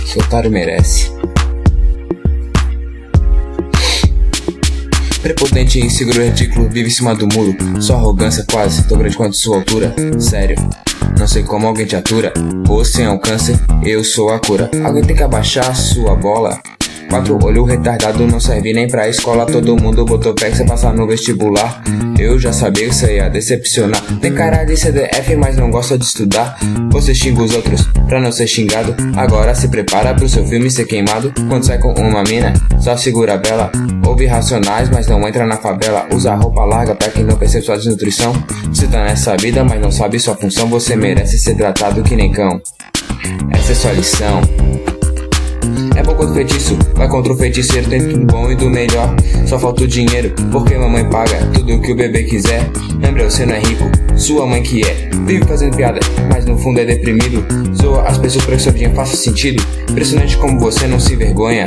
Esse otário merece. Prepotente, inseguro, ridículo, vive em cima do muro. Sua arrogância quase tão grande quanto sua altura. Sério, não sei como alguém te atura. Você é um câncer, eu sou a cura. Alguém tem que abaixar sua bola. 4 olhos retardado não serve nem pra escola. Todo mundo botou fé que você passar no vestibular. Eu já sabia que você ia decepcionar. Tem cara de CDF, mas não gosta de estudar. Você xinga os outros pra não ser xingado. Agora se prepara pro seu filme ser queimado. Quando sai com uma mina, só segura a vela. Ouve Racionais, mas não entra na favela. Usa roupa larga pra quem não percebe sua desnutrição. Você tá nessa vida, mas não sabe sua função. Você merece ser tratado que nem cão. Essa é sua lição. É bom quanto feitiço, vai contra o feiticeiro. Tem tudo bom e do melhor, só falta o dinheiro. Porque mamãe paga tudo que o bebê quiser. Lembra, você não é rico, sua mãe que é. Vive fazendo piada, mas no fundo é deprimido. Zoa as pessoas pra que seu dinheiro faça sentido. Impressionante como você não se vergonha.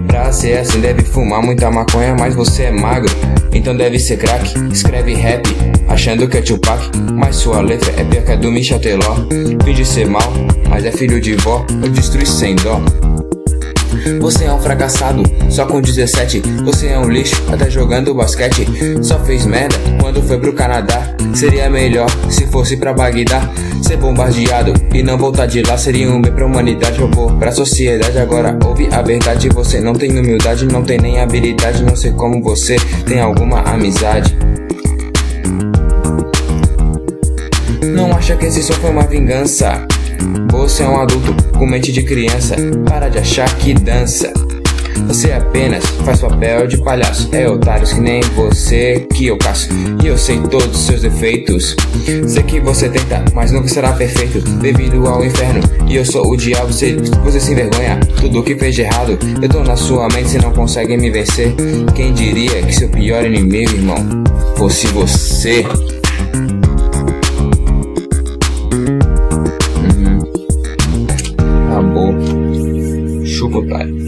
Pra ser assim deve fumar muita maconha. Mas você é magro, então deve ser crack. Escreve rap, achando que é Tupac. Mas sua letra é pior que a do Michel Teló. Finge ser mal, mas é filho de vó. Eu destruí sem dó. Você é um fracassado, só com 17. Você é um lixo, até jogando basquete. Só fez merda quando foi pro Canadá. Seria melhor se fosse pra Bagdá. Ser bombardeado e não voltar de lá seria um bem pra humanidade. Roubou pra sociedade, agora ouve a verdade. Você não tem humildade, não tem nem habilidade. Não sei como você tem alguma amizade. Não acha que esse só foi uma vingança? Você é um adulto com mente de criança. Para de achar que dança. Você apenas faz papel de palhaço. É otários que nem você que eu caço. E eu sei todos os seus defeitos. Sei que você tenta, mas nunca será perfeito. Bem-vindo ao inferno, e eu sou o diabo. Você se envergonha, tudo que fez de errado. Eu tô na sua mente, se não consegue me vencer. Quem diria que seu pior inimigo, irmão, fosse você? Acabou. Chupa, pai.